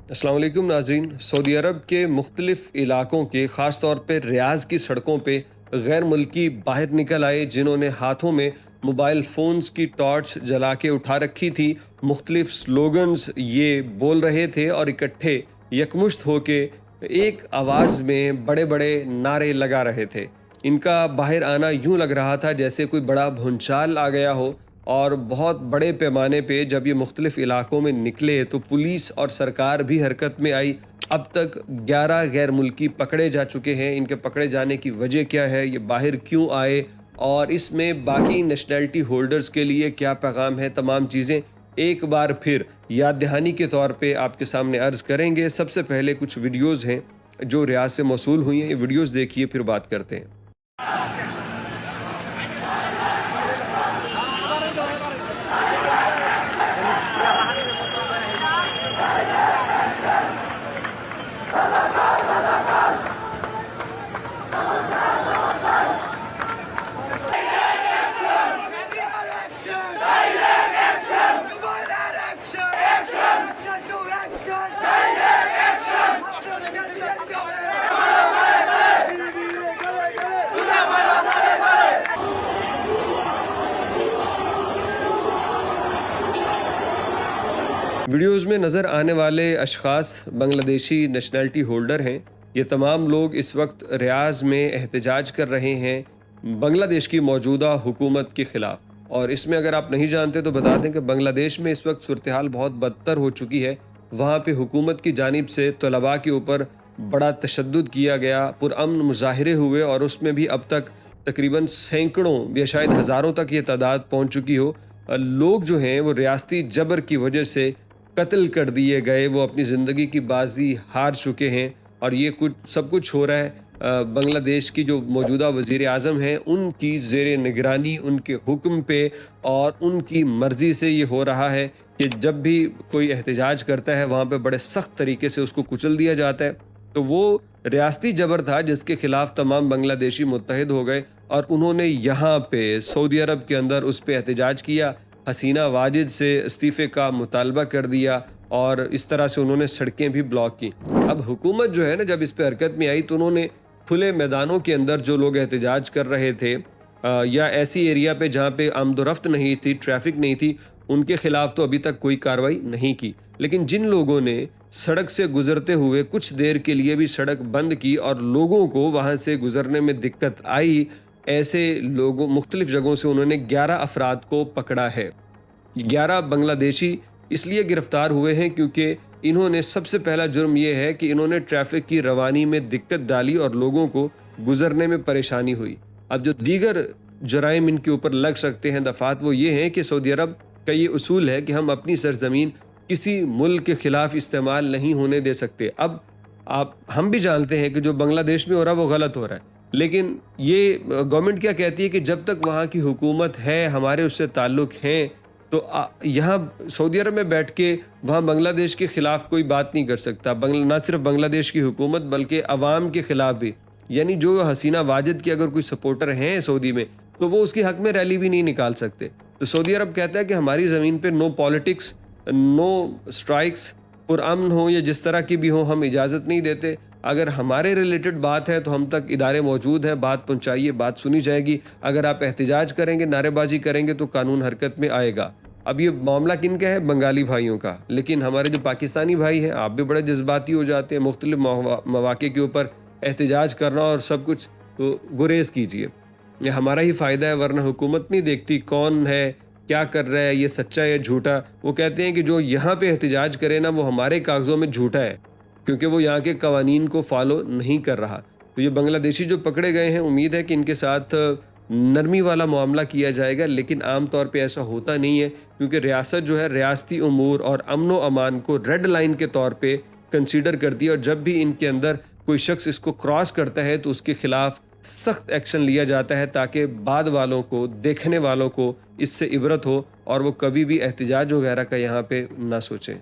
अस्सलाम वालेकुम नाज़रीन। सऊदी अरब के मुख्तलिफ़ इलाकों के ख़ास तौर पे रियाज़ की सड़कों पे गैर मुल्की बाहर निकल आए, जिन्होंने हाथों में मोबाइल फ़ोन्स की टॉर्च जला के उठा रखी थी। मुख्तलिफ़ स्लोगन्स ये बोल रहे थे और इकट्ठे यकमुश्त होके एक आवाज़ में बड़े बड़े नारे लगा रहे थे। इनका बाहर आना यूँ लग रहा था जैसे कोई बड़ा भूचाल आ गया हो। और बहुत बड़े पैमाने पे जब ये मुख्तलिफ़ इलाकों में निकले तो पुलिस और सरकार भी हरकत में आई। अब तक 11 गैर मुल्की पकड़े जा चुके हैं। इनके पकड़े जाने की वजह क्या है, ये बाहर क्यों आए और इसमें बाकी नेशनैलिटी होल्डर्स के लिए क्या पैगाम है, तमाम चीज़ें एक बार फिर याद दहानी के तौर पे आपके सामने अर्ज़ करेंगे। सबसे पहले कुछ वीडियोज़ हैं जो रियाद से मौसूल हुई हैं, ये वीडियोज़ देखिए फिर बात करते हैं। वीडियोज़ में नज़र आने वाले अशख़ास बांग्लादेशी नेशनैलिटी होल्डर हैं। ये तमाम लोग इस वक्त रियाज़ में एहतजाज कर रहे हैं बांग्लादेश की मौजूदा हुकूमत के ख़िलाफ़। और इसमें अगर आप नहीं जानते तो बता दें कि बांग्लादेश में इस वक्त सूरत हाल बहुत बदतर हो चुकी है। वहाँ पे हुकूमत की जानिब से तलबा के ऊपर बड़ा तशद्दुद किया गया, पुरअमन मुज़ाहिरे हुए और उसमें भी अब तक तकरीबन सैकड़ों या शायद हज़ारों तक ये तादाद पहुँच चुकी हो। लोग जो हैं वो रियासती जबर की वजह से कत्ल कर दिए गए, वो अपनी ज़िंदगी की बाजी हार चुके हैं। और ये सब कुछ हो रहा है बांग्लादेश की जो मौजूदा वज़ीर आज़म हैं उनकी ज़ेर निगरानी, उनके हुक्म पे और उनकी मर्ज़ी से ये हो रहा है कि जब भी कोई एहतजाज करता है वहाँ पे बड़े सख्त तरीके से उसको कुचल दिया जाता है। तो वो रियासती जबर था जिसके ख़िलाफ़ तमाम बांग्लादेशी मुत्तहिद हो गए और उन्होंने यहाँ पे सऊदी अरब के अंदर उस पर एहतजाज किया, हसीना वाजिद से इस्तीफ़े का मुतालबा कर दिया और इस तरह से उन्होंने सड़कें भी ब्लॉक की। अब हुकूमत जो है ना, जब इस पे हरकत में आई तो उन्होंने खुले मैदानों के अंदर जो लोग एहतजाज कर रहे थे या ऐसी एरिया पे जहाँ पे आमदोरफ्त नहीं थी, ट्रैफिक नहीं थी, उनके ख़िलाफ़ तो अभी तक कोई कार्रवाई नहीं की। लेकिन जिन लोगों ने सड़क से गुज़रते हुए कुछ देर के लिए भी सड़क बंद की और लोगों को वहाँ से गुज़रने में दिक्कत आई, ऐसे लोगों मुख्तलिफ़ जगहों से उन्होंने 11 अफराद को पकड़ा है। 11 बांग्लादेशी इसलिए गिरफ़्तार हुए हैं क्योंकि इन्होंने सबसे पहला जुर्म ये है कि इन्होंने ट्रैफिक की रवानी में दिक्कत डाली और लोगों को गुज़रने में परेशानी हुई। अब जो दीगर जराइम इनके ऊपर लग सकते हैं दफ़ात, वो ये हैं कि सऊदी अरब का ये उसूल है कि हम अपनी सरज़मीन किसी मुल्क के ख़िलाफ़ इस्तेमाल नहीं होने दे सकते। अब हम भी जानते हैं कि जो बांग्लादेश में हो रहा है वो गलत हो रहा है, लेकिन ये गवर्नमेंट क्या कहती है कि जब तक वहाँ की हुकूमत है, हमारे उससे ताल्लुक़ हैं, तो यहाँ सऊदी अरब में बैठ के वहाँ बांग्लादेश के ख़िलाफ़ कोई बात नहीं कर सकता। ना सिर्फ बांग्लादेश की हुकूमत बल्कि अवाम के ख़िलाफ़ भी। यानी जो हसीना वाजिद के अगर कोई सपोर्टर हैं सऊदी में तो वो उसके हक़ में रैली भी नहीं निकाल सकते। तो सऊदी अरब कहता है कि हमारी ज़मीन पे नो पॉलिटिक्स, नो स्ट्राइक्स, पुरअमन हो या जिस तरह की भी हो, हम इजाज़त नहीं देते। अगर हमारे रिलेटेड बात है तो हम तक इदारे मौजूद हैं, बात पहुंचाइए, बात सुनी जाएगी। अगर आप एहतजाज करेंगे, नारेबाजी करेंगे तो कानून हरकत में आएगा। अब ये मामला किन का है? बंगाली भाइयों का। लेकिन हमारे जो पाकिस्तानी भाई हैं, आप भी बड़े जज्बाती हो जाते हैं मुख्तलिफ मौक़े के ऊपर एहतजाज करना और सब कुछ, तो गुरेज़ कीजिए, ये हमारा ही फ़ायदा है। वरना हुकूमत नहीं देखती कौन है, क्या कर रहा है, ये सच्चा या झूठा। वो कहते हैं कि जो यहाँ पे एहतजाज करे ना वो हमारे कागज़ों में झूठा है, क्योंकि वो यहाँ के कवानीन को फॉलो नहीं कर रहा। तो ये बांग्लादेशी जो पकड़े गए हैं, उम्मीद है कि इनके साथ नरमी वाला मामला किया जाएगा, लेकिन आम तौर पे ऐसा होता नहीं है क्योंकि रियासत जो है रियासती उमूर और अमन व अमान को रेड लाइन के तौर पे कंसीडर करती है। और जब भी इनके अंदर कोई शख्स इसको क्रॉस करता है तो उसके ख़िलाफ़ सख्त एक्शन लिया जाता है ताकि बाद वालों को, देखने वालों को इससे इबरत हो और वो कभी भी एहतजाज वगैरह का यहाँ पे ना सोचें।